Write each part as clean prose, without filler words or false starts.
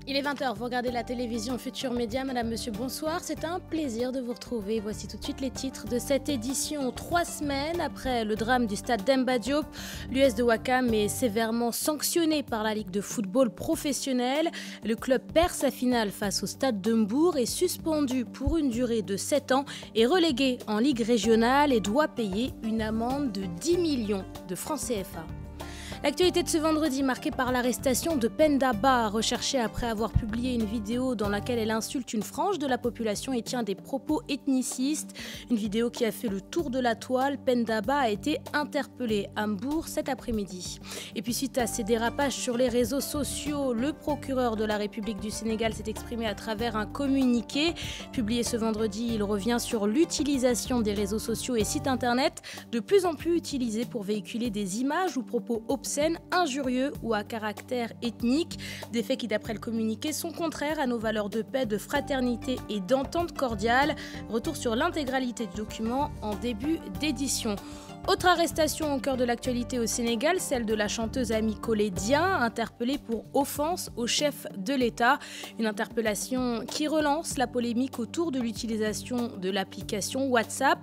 Il est 20h, vous regardez la télévision Futur Média. Madame, monsieur, bonsoir. C'est un plaisir de vous retrouver. Voici tout de suite les titres de cette édition. 3 semaines après le drame du stade Demba Diop, l'US de Ouakam est sévèrement sanctionné par la Ligue de football professionnel. Le club perd sa finale face au stade de Mbour, est suspendu pour une durée de 7 ans, est relégué en Ligue régionale et doit payer une amende de 10 millions de francs CFA. L'actualité de ce vendredi marquée par l'arrestation de Penda Bah, recherchée après avoir publié une vidéo dans laquelle elle insulte une frange de la population et tient des propos ethnicistes. Une vidéo qui a fait le tour de la toile. Penda Bah a été interpellée à Mbour cet après-midi. Et puis suite à ces dérapages sur les réseaux sociaux, le procureur de la République du Sénégal s'est exprimé à travers un communiqué. Publié ce vendredi, il revient sur l'utilisation des réseaux sociaux et sites internet de plus en plus utilisés pour véhiculer des images ou propos obscènes, injurieux ou à caractère ethnique, des faits qui, d'après le communiqué, sont contraires à nos valeurs de paix, de fraternité et d'entente cordiale. Retour sur l'intégralité du document en début d'édition. Autre arrestation au cœur de l'actualité au Sénégal, celle de la chanteuse Ami Collé-Dieng, interpellée pour offense au chef de l'État. Une interpellation qui relance la polémique autour de l'utilisation de l'application WhatsApp.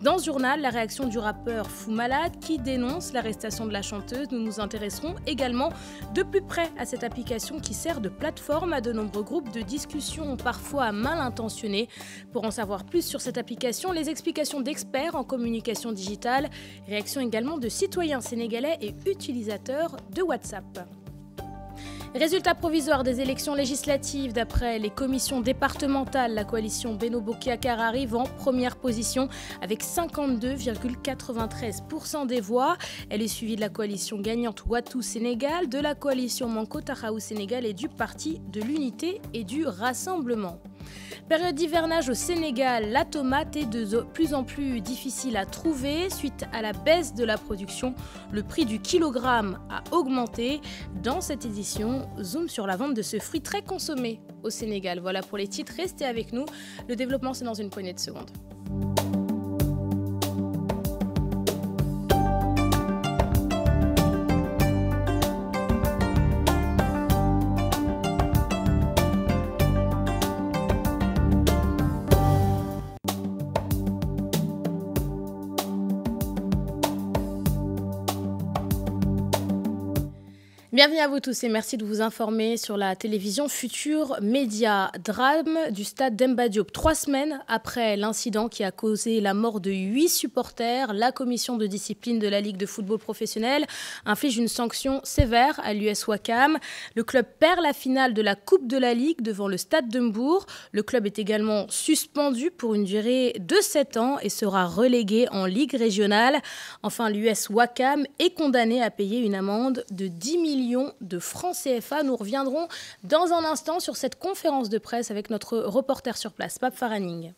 Dans ce journal, la réaction du rappeur Fou Malade qui dénonce l'arrestation de la chanteuse. Nous nous intéresserons également de plus près à cette application qui sert de plateforme à de nombreux groupes de discussion parfois mal intentionnés. Pour en savoir plus sur cette application, les explications d'experts en communication digitale. Réaction également de citoyens sénégalais et utilisateurs de WhatsApp. Résultat provisoire des élections législatives. D'après les commissions départementales, la coalition Benno Bokk Yakaar arrive en première position avec 52,93% des voix. Elle est suivie de la coalition gagnante Wattu Sénégal, de la coalition Manko Taxawu Sénégal et du Parti de l'Unité et du Rassemblement. Période d'hivernage au Sénégal, la tomate est de plus en plus difficile à trouver. Suite à la baisse de la production, le prix du kilogramme a augmenté. Dans cette édition, zoom sur la vente de ce fruit très consommé au Sénégal. Voilà pour les titres, restez avec nous. Le développement, c'est dans une poignée de secondes. Bienvenue à vous tous et merci de vous informer sur la télévision Futur Média. Drame du stade Demba Diop. 3 semaines après l'incident qui a causé la mort de 8 supporters, la commission de discipline de la Ligue de football professionnel inflige une sanction sévère à l'US Ouakam. Le club perd la finale de la Coupe de la Ligue devant le stade de Mbour. Le club est également suspendu pour une durée de 7 ans et sera relégué en Ligue régionale. Enfin, l'US Ouakam est condamné à payer une amende de 10 millions de francs CFA. Nous reviendrons dans un instant sur cette conférence de presse avec notre reporter sur place, Pape Faraning.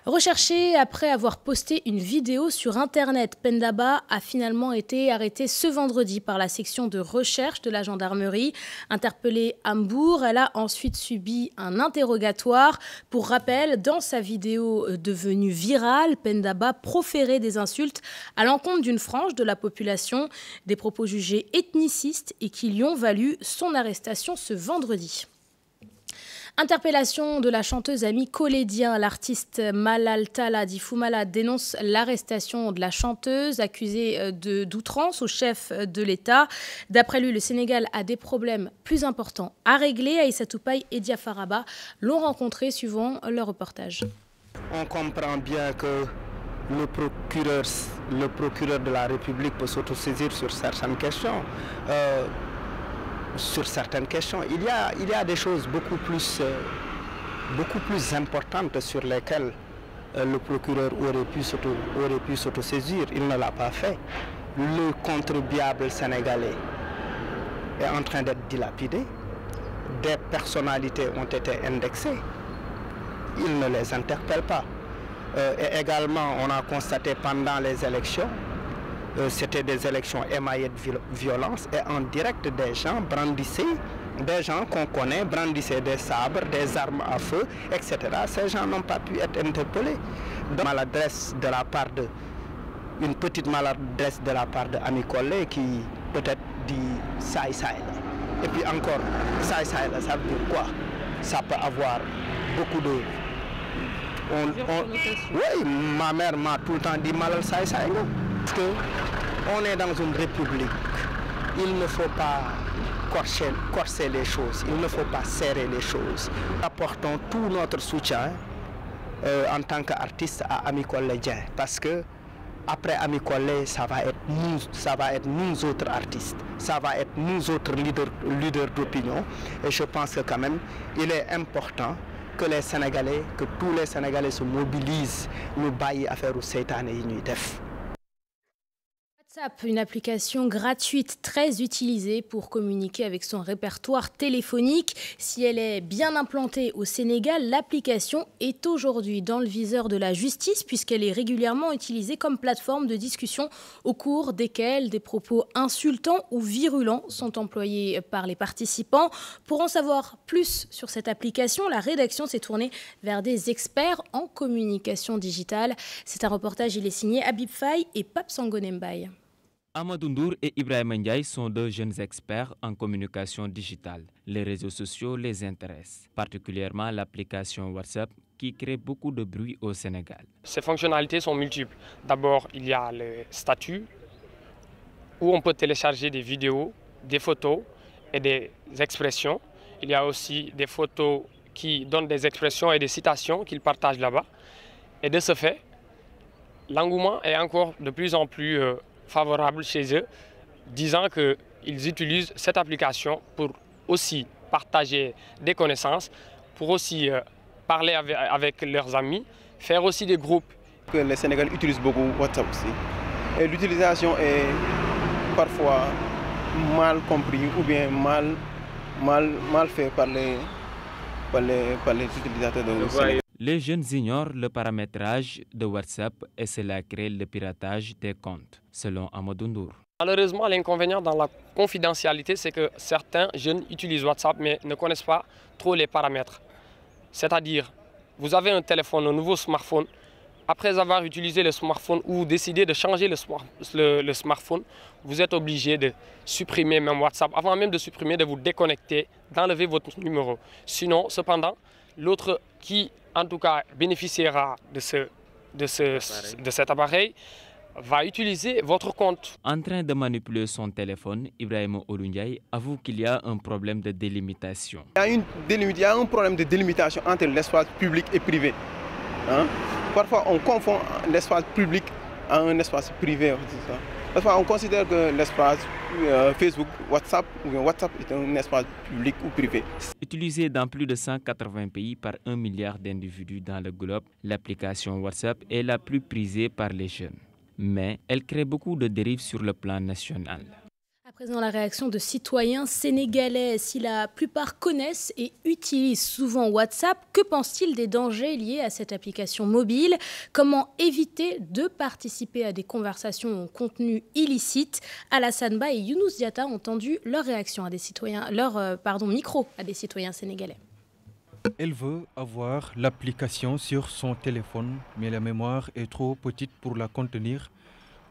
Recherché après avoir posté une vidéo sur Internet, Penda Bah a finalement été arrêtée ce vendredi par la section de recherche de la gendarmerie. Interpellée à Mbour, elle a ensuite subi un interrogatoire. Pour rappel, dans sa vidéo devenue virale, Penda Bah proférait des insultes à l'encontre d'une frange de la population, des propos jugés ethnicistes et qui lui ont valu son arrestation ce vendredi. Interpellation de la chanteuse Ami Collé-Dieng. L'artiste Malal Talla dit Fou Malade dénonce l'arrestation de la chanteuse accusée d'outrance au chef de l'État. D'après lui, le Sénégal a des problèmes plus importants à régler. Aïssatou Paye et Diafara Bah l'ont rencontré, suivant leur reportage. On comprend bien que le procureur de la République peut s'autosaisir sur certaines questions. Il y a des choses beaucoup plus importantes sur lesquelles le procureur aurait pu s'autosaisir. Il ne l'a pas fait. Le contribuable sénégalais est en train d'être dilapidé. Des personnalités ont été indexées. Il ne les interpelle pas. Et également, on a constaté pendant les élections, c'était des élections émaillées de violence et en direct des gens brandissaient, des gens qu'on connaît, brandissaient des sabres, des armes à feu, etc. Ces gens n'ont pas pu être interpellés. Donc, une petite maladresse de la part de Ami Collé qui peut-être dit ça et ça. Et puis encore, ça veut dire quoi? Ça peut avoir beaucoup de... Oui, ma mère m'a tout le temps dit malal ça. Parce qu'on est dans une république. Il ne faut pas corser les choses. Il ne faut pas serrer les choses. Nous apportons tout notre soutien en tant qu'artiste à Ami Collé Dieng. Parce que après Ami Collé, ça va être nous autres artistes. Ça va être nous autres leaders d'opinion. Et je pense que quand même, il est important que les Sénégalais, que tous les Sénégalais se mobilisent, nous baillent à faire au Seytaane et ñuy def. WhatsApp, une application gratuite très utilisée pour communiquer avec son répertoire téléphonique. Si elle est bien implantée au Sénégal, l'application est aujourd'hui dans le viseur de la justice puisqu'elle est régulièrement utilisée comme plateforme de discussion au cours desquelles des propos insultants ou virulents sont employés par les participants. Pour en savoir plus sur cette application, la rédaction s'est tournée vers des experts en communication digitale. C'est un reportage, il est signé Habib Faye et Pape Sangone Mbaye. Amadou Ndour et Ibrahima Ndiaye sont deux jeunes experts en communication digitale. Les réseaux sociaux les intéressent, particulièrement l'application WhatsApp qui crée beaucoup de bruit au Sénégal. Ces fonctionnalités sont multiples. D'abord, il y a le statut où on peut télécharger des vidéos, des photos et des expressions. Il y a aussi des photos qui donnent des expressions et des citations qu'ils partagent là-bas. Et de ce fait, l'engouement est encore de plus en plus favorable chez eux, disant qu'ils utilisent cette application pour aussi partager des connaissances, pour aussi parler avec leurs amis, faire aussi des groupes. Les Sénégalais utilisent beaucoup WhatsApp aussi. Et l'utilisation est parfois mal comprise ou bien mal faite par les utilisateurs de Sénégal. Les jeunes ignorent le paramétrage de WhatsApp et cela crée le piratage des comptes, selon Amadou Ndour. Malheureusement, l'inconvénient dans la confidentialité, c'est que certains jeunes utilisent WhatsApp mais ne connaissent pas trop les paramètres. C'est-à-dire, vous avez un téléphone, un nouveau smartphone. Après avoir utilisé le smartphone ou décidé de changer le smartphone, vous êtes obligé de supprimer même WhatsApp. Avant même de supprimer, de vous déconnecter, d'enlever votre numéro. Sinon, cependant, l'autre qui, en tout cas, bénéficiera de cet appareil va utiliser votre compte. En train de manipuler son téléphone, Ibrahima Ndiaye avoue qu'il y a un problème de délimitation. Il y a un problème de délimitation entre l'espace public et privé. Hein? Parfois, on confond l'espace public à un espace privé. Parfois, on considère que l'espace Facebook, WhatsApp est un espace public ou privé. Utilisée dans plus de 180 pays par 1 milliard d'individus dans le globe, l'application WhatsApp est la plus prisée par les jeunes. Mais elle crée beaucoup de dérives sur le plan national. À présent, la réaction de citoyens sénégalais. Si la plupart connaissent et utilisent souvent WhatsApp, que pensent-ils des dangers liés à cette application mobile? Comment éviter de participer à des conversations au contenu illicite? Alassane Ba et Younous Diatta ont tendu leur réaction à des citoyens, micro à des citoyens sénégalais. Elle veut avoir l'application sur son téléphone, mais la mémoire est trop petite pour la contenir.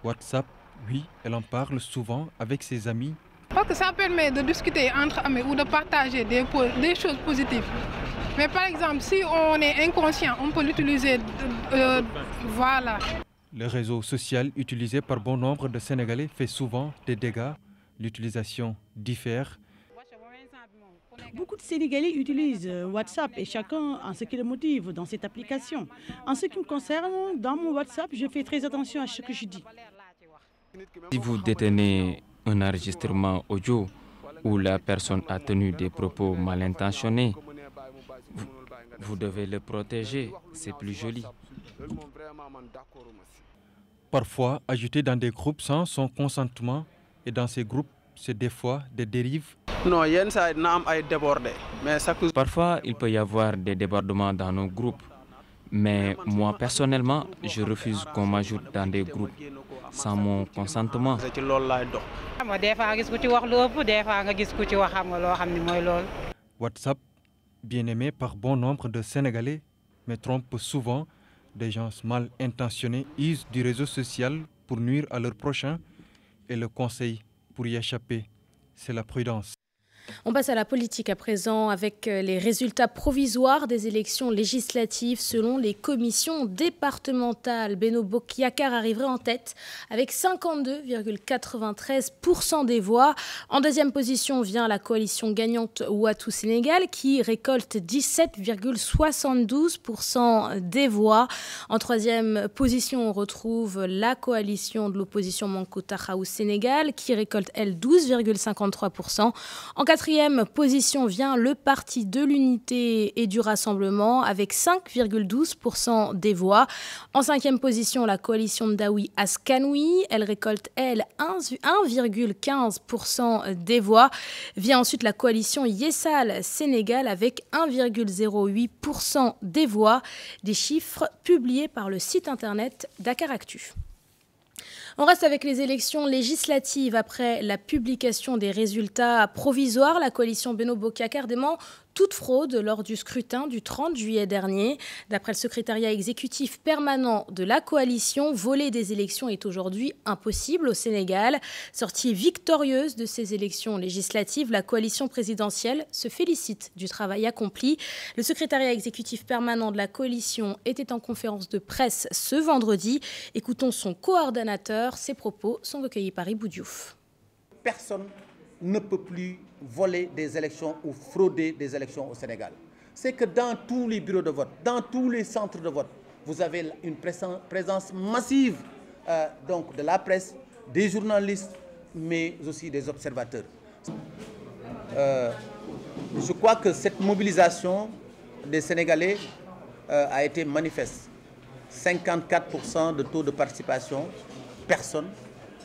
WhatsApp, oui, elle en parle souvent avec ses amis. Parce que ça permet de discuter entre amis ou de partager des choses positives. Mais par exemple, si on est inconscient, on peut l'utiliser. Voilà. Le réseau social utilisé par bon nombre de Sénégalais fait souvent des dégâts. L'utilisation diffère. Beaucoup de Sénégalais utilisent WhatsApp et chacun a ce qui le motive dans cette application. En ce qui me concerne, dans mon WhatsApp, je fais très attention à ce que je dis. Si vous détenez un enregistrement audio où la personne a tenu des propos mal intentionnés, vous devez le protéger, c'est plus joli. Parfois, ajouté dans des groupes sans son consentement, et dans ces groupes, c'est des fois des dérives. Non, Parfois, il peut y avoir des débordements dans nos groupes. Mais moi, personnellement, je refuse qu'on m'ajoute dans des groupes sans mon consentement. WhatsApp, bien aimé par bon nombre de Sénégalais, mais trompe souvent. Des gens mal intentionnés usent du réseau social pour nuire à leurs prochains. Et le conseil pour y échapper, c'est la prudence. On passe à la politique à présent avec les résultats provisoires des élections législatives selon les commissions départementales. Benno Bokk Yakaar arriverait en tête avec 52,93% des voix. En deuxième position vient la coalition gagnante Wattu Sénégal qui récolte 17,72% des voix. En troisième position, on retrouve la coalition de l'opposition Manko Taxawu Sénégal qui récolte, elle, 12,53%. En quatrième position vient le Parti de l'Unité et du Rassemblement avec 5,12% des voix. En cinquième position, la coalition Ndawi Askanoui. Elle récolte, elle, 1,15% des voix. Vient ensuite la coalition Yessal Sénégal avec 1,08% des voix. Des chiffres publiés par le site internet Dakaractu. On reste avec les élections législatives. Après la publication des résultats provisoires, la coalition Benno Bokk Yakaar dément toute fraude lors du scrutin du 30 juillet dernier. D'après le secrétariat exécutif permanent de la coalition, voler des élections est aujourd'hui impossible au Sénégal. Sortie victorieuse de ces élections législatives, la coalition présidentielle se félicite du travail accompli. Le secrétariat exécutif permanent de la coalition était en conférence de presse ce vendredi. Écoutons son coordonnateur. Ses propos sont recueillis par Ibou Diouf. Personne ne peut plus voler des élections ou frauder des élections au Sénégal. C'est que dans tous les bureaux de vote, dans tous les centres de vote, vous avez une présence massive donc de la presse, des journalistes, mais aussi des observateurs. Je crois que cette mobilisation des Sénégalais a été manifeste. 54% de taux de participation, personne,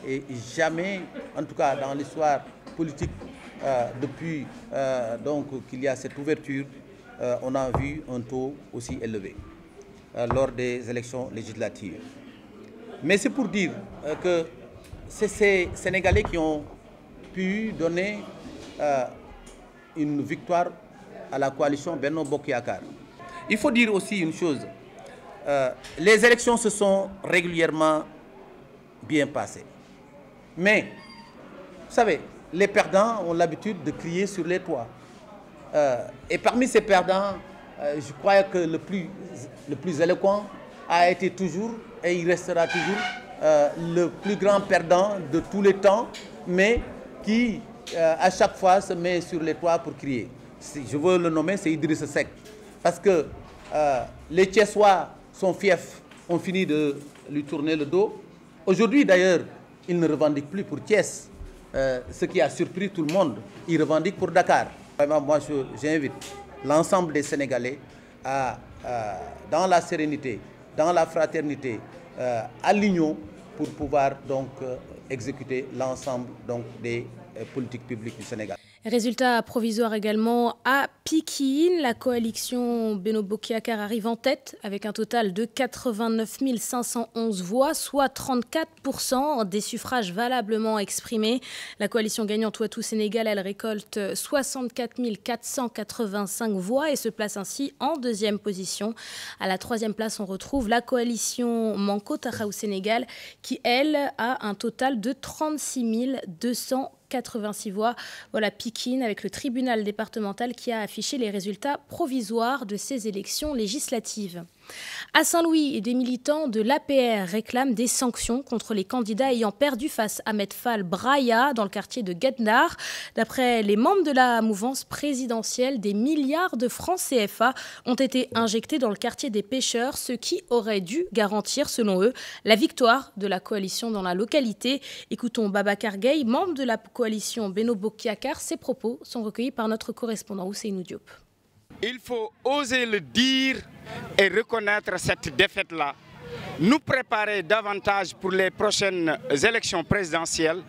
et jamais, en tout cas dans l'histoire politique, depuis qu'il y a cette ouverture, on a vu un taux aussi élevé lors des élections législatives. Mais c'est pour dire que c'est ces Sénégalais qui ont pu donner une victoire à la coalition Benno Bokk Yakaar. Il faut dire aussi une chose, les élections se sont régulièrement bien passées. Mais, vous savez, les perdants ont l'habitude de crier sur les toits. Et parmi ces perdants, je crois que le plus éloquent a été toujours, et il restera toujours, le plus grand perdant de tous les temps, mais qui, à chaque fois, se met sur les toits pour crier. Si je veux le nommer, c'est Idrissa Seck. Parce que les Thiessois, son fief, ont fini de lui tourner le dos. Aujourd'hui, d'ailleurs, il ne revendique plus pour Thiès. Ce qui a surpris tout le monde, il revendique pour Dakar. Vraiment, moi, j'invite l'ensemble des Sénégalais à, dans la sérénité, dans la fraternité, à l'union pour pouvoir donc exécuter l'ensemble des politiques publiques du Sénégal. Résultat provisoire également à Pikine. La coalition Benno Bokk Yakaar arrive en tête avec un total de 89 511 voix, soit 34% des suffrages valablement exprimés. La coalition gagnante Wattu Sénégal, elle récolte 64 485 voix et se place ainsi en deuxième position. À la troisième place, on retrouve la coalition Manko Taxawu Sénégal qui, elle, a un total de 36 286 voix. Voilà Pikine avec le tribunal départemental qui a affiché les résultats provisoires de ces élections législatives. À Saint-Louis, des militants de l'APR réclament des sanctions contre les candidats ayant perdu face à Ahmed Fall Braya dans le quartier de Guet-Ndar. D'après les membres de la mouvance présidentielle, des milliards de francs CFA ont été injectés dans le quartier des pêcheurs, ce qui aurait dû garantir, selon eux, la victoire de la coalition dans la localité. Écoutons Babacar Gueye, membre de la coalition Benno Bokk Yakaar. Ses propos sont recueillis par notre correspondant Ousseynou Diop. Il faut oser le dire et reconnaître cette défaite-là, nous préparer davantage pour les prochaines élections présidentielles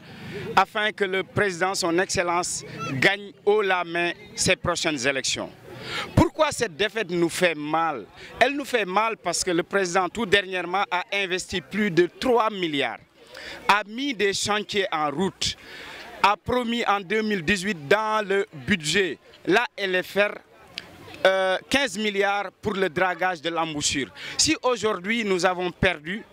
afin que le président, son Excellence, gagne haut la main ces prochaines élections. Pourquoi cette défaite nous fait mal? Elle nous fait mal parce que le président, tout dernièrement, a investi plus de 3 milliards, a mis des chantiers en route, a promis en 2018 dans le budget, la LFR, 15 milliards pour le dragage de l'embouchure. Si aujourd'hui nous avons perdu,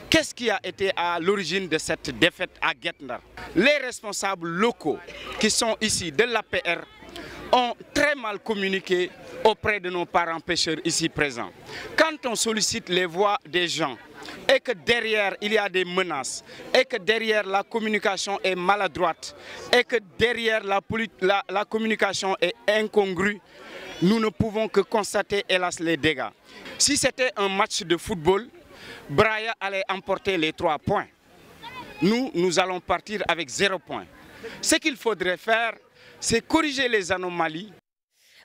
Qu'est-ce qui a été à l'origine de cette défaite à Guet Ndar? Les responsables locaux qui sont ici de l'APR ont très mal communiqué auprès de nos parents pêcheurs ici présents. Quand on sollicite les voix des gens et que derrière il y a des menaces, et que derrière la communication est maladroite, et que derrière la communication est incongrue, nous ne pouvons que constater hélas les dégâts. Si c'était un match de football, Braya allait emporter les 3 points. Nous allons partir avec 0 point. Ce qu'il faudrait faire, c'est corriger les anomalies.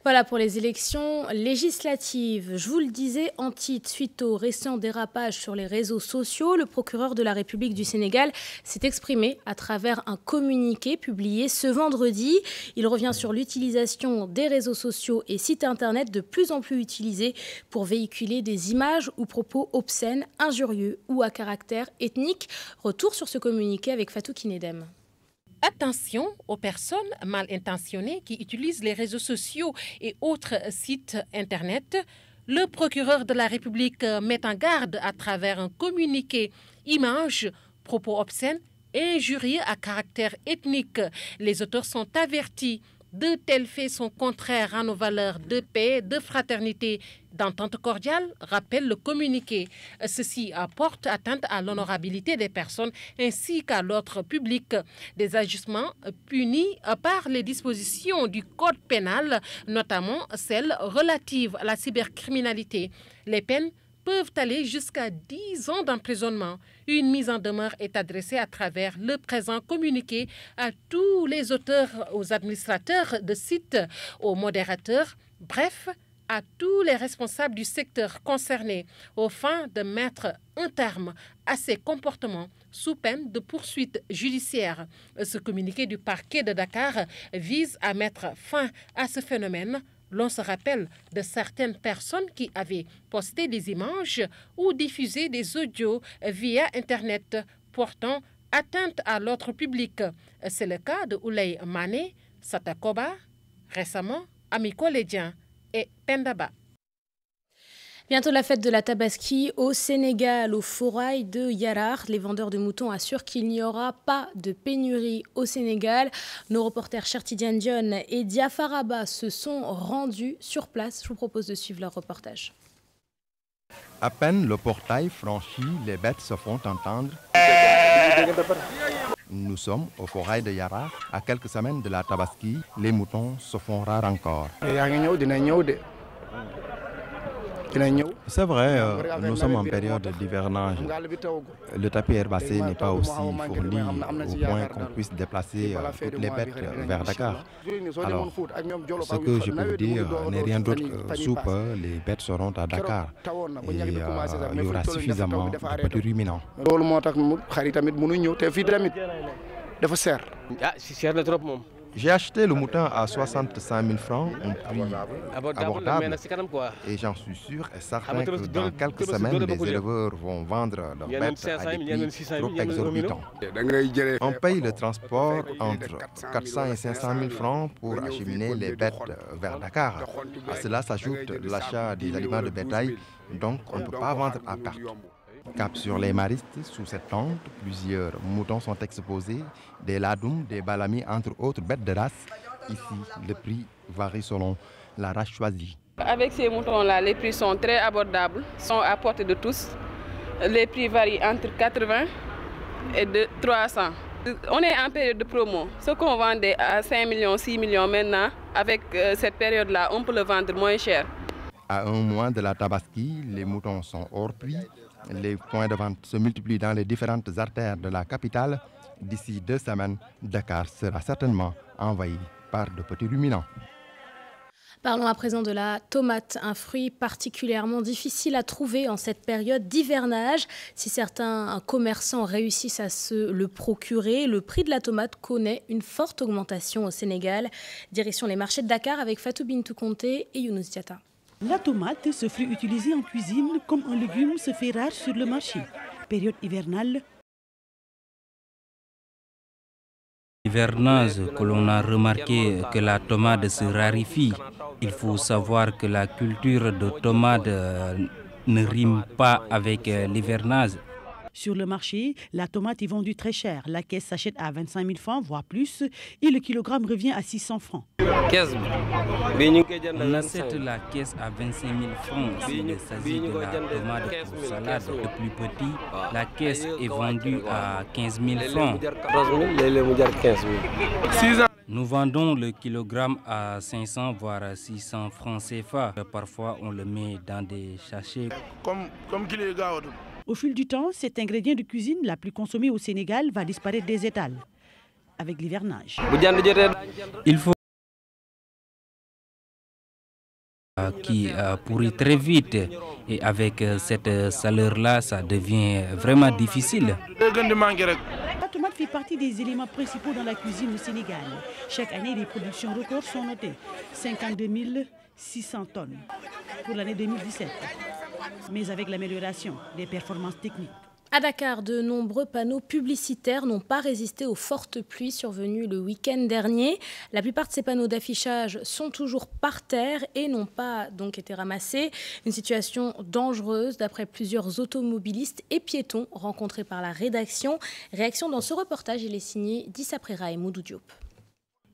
Voilà pour les élections législatives. Je vous le disais en titre, suite au récent dérapage sur les réseaux sociaux, le procureur de la République du Sénégal s'est exprimé à travers un communiqué publié ce vendredi. Il revient sur l'utilisation des réseaux sociaux et sites internet de plus en plus utilisés pour véhiculer des images ou propos obscènes, injurieux ou à caractère ethnique. Retour sur ce communiqué avec Fatou Kinedem. Attention aux personnes mal intentionnées qui utilisent les réseaux sociaux et autres sites Internet. Le procureur de la République met en garde à travers un communiqué images, propos obscènes et injurieux à caractère ethnique. Les auteurs sont avertis. De tels faits sont contraires à nos valeurs de paix, de fraternité, d'entente cordiale, rappelle le communiqué. Ceci apporte atteinte à l'honorabilité des personnes ainsi qu'à l'ordre public. Des ajustements punis par les dispositions du Code pénal, notamment celles relatives à la cybercriminalité. Les peines peuvent aller jusqu'à 10 ans d'emprisonnement. Une mise en demeure est adressée à travers le présent communiqué à tous les auteurs, aux administrateurs de sites, aux modérateurs, bref, à tous les responsables du secteur concerné, aux fins de mettre un terme à ces comportements sous peine de poursuites judiciaires. Ce communiqué du parquet de Dakar vise à mettre fin à ce phénomène. L'on se rappelle de certaines personnes qui avaient posté des images ou diffusé des audios via Internet portant atteinte à l'ordre public. C'est le cas de Oulay Mané, Satakoba, récemment Amiko Ledien et Pendaba. Bientôt la fête de la Tabaski au Sénégal, au Forail de Yarar. Les vendeurs de moutons assurent qu'il n'y aura pas de pénurie au Sénégal. Nos reporters Chertidiane Dione et Diafaraba se sont rendus sur place. Je vous propose de suivre leur reportage. À peine le portail franchi, les bêtes se font entendre. Nous sommes au Forail de Yarar. À quelques semaines de la Tabaski, les moutons se font rares encore. C'est vrai, nous sommes en période d'hivernage. Le tapis herbacé n'est pas aussi fourni au point qu'on puisse déplacer toutes les bêtes vers Dakar. Alors, ce que je peux vous dire n'est rien d'autre que sous peu, les bêtes seront à Dakar et il y aura suffisamment de petits ruminants. J'ai acheté le mouton à 65 000 francs, un prix abordable, et j'en suis sûr et certain que dans quelques semaines, les éleveurs vont vendre leurs bêtes à des prix trop exorbitants. On paye le transport entre 400 et 500 000 francs pour acheminer les bêtes vers Dakar. À cela s'ajoute l'achat des aliments de bétail, donc on ne peut pas vendre à perte. Cap sur les maristes, sous cette tente, plusieurs moutons sont exposés, des ladoums, des balamis, entre autres bêtes de race. Ici, le prix varie selon la race choisie. Avec ces moutons-là, les prix sont très abordables, sont à portée de tous. Les prix varient entre 80 et 300. On est en période de promo. Ce qu'on vendait à 5 millions, 6 millions maintenant, avec cette période-là, on peut le vendre moins cher. À un mois de la Tabaski, les moutons sont hors prix. Les points de vente se multiplient dans les différentes artères de la capitale. D'ici 2 semaines, Dakar sera certainement envahi par de petits ruminants. Parlons à présent de la tomate, un fruit particulièrement difficile à trouver en cette période d'hivernage. Si certains commerçants réussissent à se le procurer, le prix de la tomate connaît une forte augmentation au Sénégal. Direction les marchés de Dakar avec Fatou Bintou Conté et Younous Diata. La tomate, ce fruit utilisé en cuisine comme un légume, se fait rare sur le marché. Période hivernale. Hivernage que l'on a remarqué que la tomate se raréfie. Il faut savoir que la culture de tomate ne rime pas avec l'hivernage. Sur le marché, la tomate est vendue très cher. La caisse s'achète à 25 000 francs, voire plus, et le kilogramme revient à 600 francs. On achète la caisse à 25 000 francs. S'il s'agit de la tomate pour salade le plus petit, la caisse est vendue à 15 000 francs. Nous vendons le kilogramme à 500 voire 600 francs CFA. Parfois, on le met dans des sachets. Au fil du temps, cet ingrédient de cuisine la plus consommée au Sénégal va disparaître des étals avec l'hivernage. Il faut qui pourrit très vite et avec cette chaleur-là, ça devient vraiment difficile. La tomate fait partie des éléments principaux dans la cuisine au Sénégal. Chaque année, les productions records sont notées. 52 600 tonnes pour l'année 2017. Mais avec l'amélioration des performances techniques. À Dakar, de nombreux panneaux publicitaires n'ont pas résisté aux fortes pluies survenues le week-end dernier. La plupart de ces panneaux d'affichage sont toujours par terre et n'ont pas donc été ramassés. Une situation dangereuse d'après plusieurs automobilistes et piétons rencontrés par la rédaction. Réaction dans ce reportage, il est signé d'Issa Prera et Moudou Diop.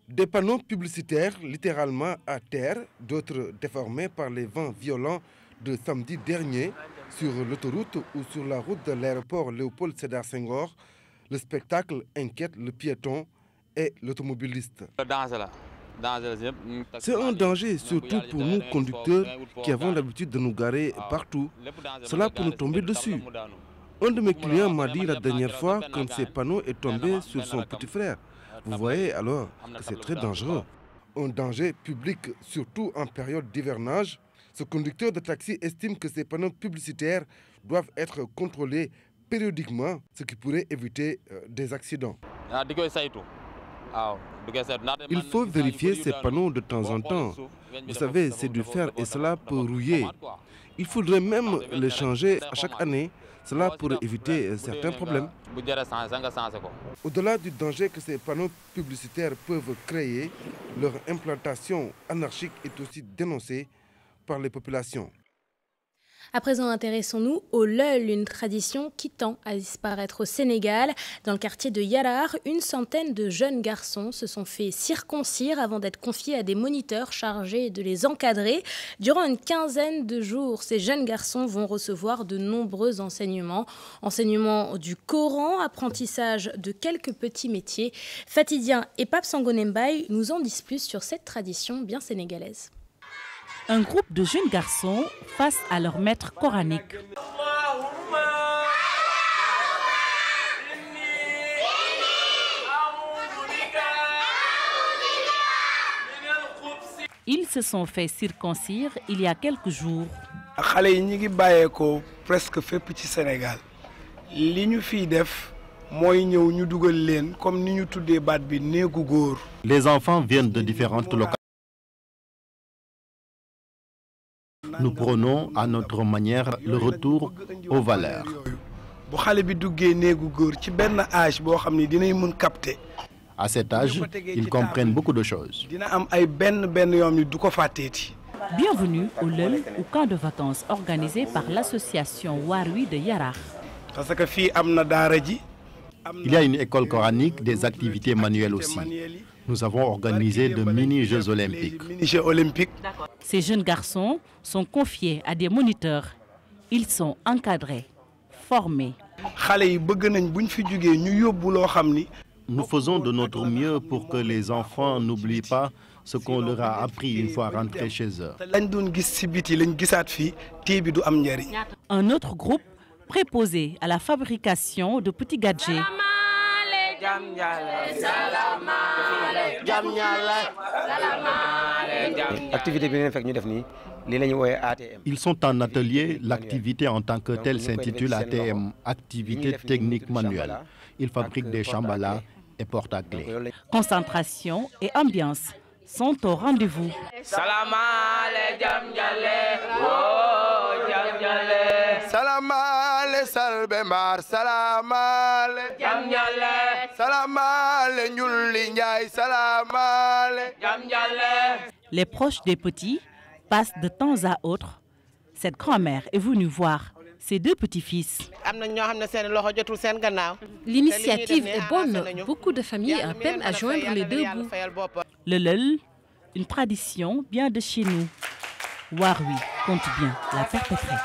Des panneaux publicitaires littéralement à terre, d'autres déformés par les vents violents de samedi dernier. Sur l'autoroute ou sur la route de l'aéroport Léopold Sédar Senghor, le spectacle inquiète le piéton et l'automobiliste. C'est un danger, surtout pour nous conducteurs qui avons l'habitude de nous garer partout. Cela peut nous tomber dessus. Un de mes clients m'a dit la dernière fois qu'un de ces panneaux est tombé sur son petit frère. Vous voyez alors que c'est très dangereux. Un danger public, surtout en période d'hivernage. Ce conducteur de taxi estime que ces panneaux publicitaires doivent être contrôlés périodiquement, ce qui pourrait éviter des accidents. Il faut vérifier ces panneaux de temps en temps. Vous savez, c'est du fer et cela peut rouiller. Il faudrait même les changer à chaque année. Cela pourrait éviter certains problèmes. Au-delà du danger que ces panneaux publicitaires peuvent créer, leur implantation anarchique est aussi dénoncée par les populations. À présent, intéressons-nous au Leul, une tradition qui tend à disparaître au Sénégal. Dans le quartier de Yarar, une centaine de jeunes garçons se sont fait circoncire avant d'être confiés à des moniteurs chargés de les encadrer. Durant une quinzaine de jours, ces jeunes garçons vont recevoir de nombreux enseignements. Enseignements du Coran, apprentissage de quelques petits métiers. Fatidien et Pape Sangonembaye nous en disent plus sur cette tradition bien sénégalaise. Un groupe de jeunes garçons face à leur maître coranique. Ils se sont fait circoncire il y a quelques jours. Presque fépp ci Sénégal li ñu fiy def Les enfants viennent de différentes localités. Nous prenons à notre manière le retour aux valeurs. À cet âge, ils comprennent beaucoup de choses. Bienvenue au Leul, au camp de vacances organisé par l'association Warwi de Yarar. Il y a une école coranique, des activités manuelles aussi. Nous avons organisé de mini-jeux olympiques. Ces jeunes garçons sont confiés à des moniteurs. Ils sont encadrés, formés. Nous faisons de notre mieux pour que les enfants n'oublient pas ce qu'on leur a appris une fois rentrés chez eux. Un autre groupe préposé à la fabrication de petits gadgets. Ils sont en atelier. L'activité en tant que telle s'intitule ATM, activité technique manuelle. Ils fabriquent des chambalas et porte à clé. Concentration et ambiance sont au rendez-vous. Les proches des petits passent de temps à autre. Cette grand-mère est venue voir ses deux petits-fils. L'initiative est bonne. Beaucoup de familles peinent à joindre les deux bouts. Le lel, une tradition bien de chez nous. Warui compte bien la perpétrer.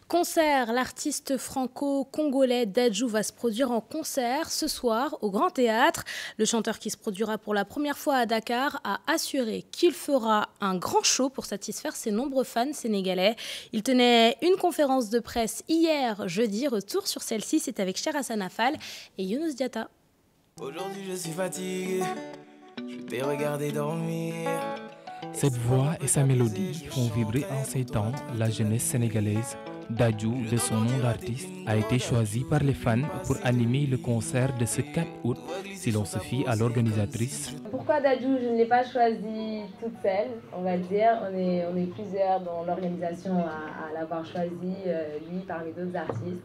Concert, l'artiste franco-congolais Dadju va se produire en concert ce soir au Grand Théâtre. Le chanteur qui se produira pour la première fois à Dakar a assuré qu'il fera un grand show pour satisfaire ses nombreux fans sénégalais. Il tenait une conférence de presse hier, jeudi. Retour sur celle-ci, c'est avec Cher Hassan Affal et Younous Diatta. Aujourd'hui je suis fatigué, je t'ai regardé dormir. Cette voix et sa mélodie font vibrer en ces temps la jeunesse sénégalaise. Dadju, de son nom d'artiste, a été choisi par les fans pour animer le concert de ce 4 août, si l'on se fie à l'organisatrice. Pourquoi Dadju? Je ne l'ai pas choisi toute seule, on va dire. On est plusieurs dans l'organisation à l'avoir choisi, lui parmi d'autres artistes.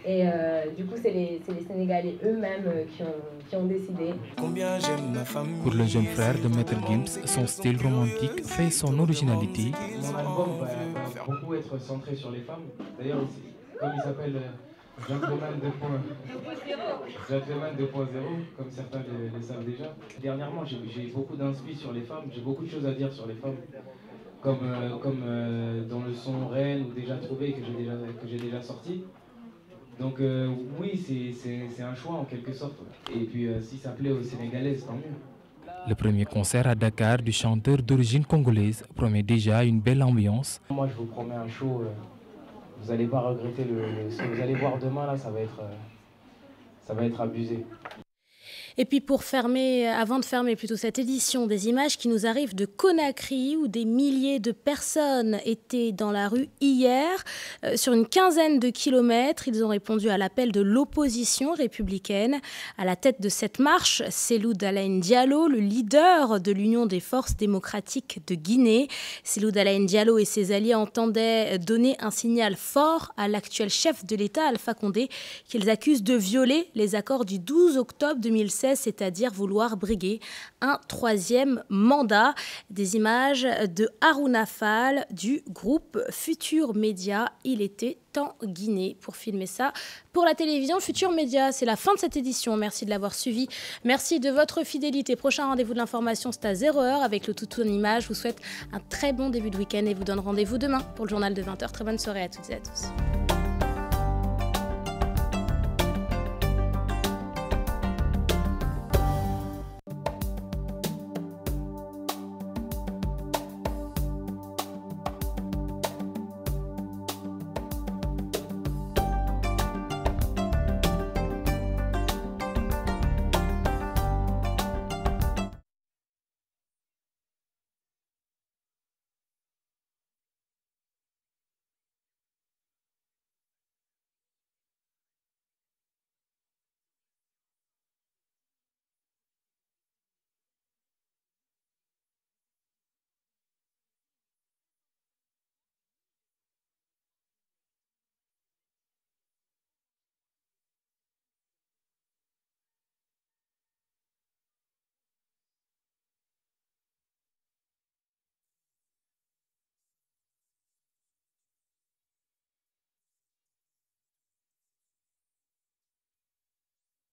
Et du coup, c'est les Sénégalais eux-mêmes qui ont décidé. Pour le jeune frère de Maître Gims, son style romantique fait son originalité. Mon album va beaucoup être centré sur les femmes. D'ailleurs, comme il s'appelle Gentleman 2.0, comme certains le savent déjà. Dernièrement, j'ai beaucoup d'inspi sur les femmes. J'ai beaucoup de choses à dire sur les femmes. Comme dans le son Reine ou Déjà Trouvé que j'ai déjà sorti. Donc oui, c'est un choix en quelque sorte. Et puis si ça plaît aux Sénégalaises, tant mieux. Le premier concert à Dakar du chanteur d'origine congolaise promet déjà une belle ambiance. Moi je vous promets un show, vous n'allez pas regretter ce que vous allez voir demain, là, ça va être abusé. Et puis avant de fermer plutôt cette édition, des images qui nous arrivent de Conakry où des milliers de personnes étaient dans la rue hier. Sur une quinzaine de kilomètres, ils ont répondu à l'appel de l'opposition républicaine. À la tête de cette marche, Cellou Dalein Diallo, le leader de l'Union des forces démocratiques de Guinée. Cellou Dalein Diallo et ses alliés entendaient donner un signal fort à l'actuel chef de l'État, Alpha Condé, qu'ils accusent de violer les accords du 12 octobre 2016, c'est-à-dire vouloir briguer un troisième mandat. Des images de Harouna Fall du groupe Futur Média. Il était en Guinée pour filmer ça. Pour la télévision Futur Média, c'est la fin de cette édition. Merci de l'avoir suivi. Merci de votre fidélité. Prochain rendez-vous de l'information, c'est à 0h avec le Toutou en image. Je vous souhaite un très bon début de week-end et vous donne rendez-vous demain pour le journal de 20h. Très bonne soirée à toutes et à tous.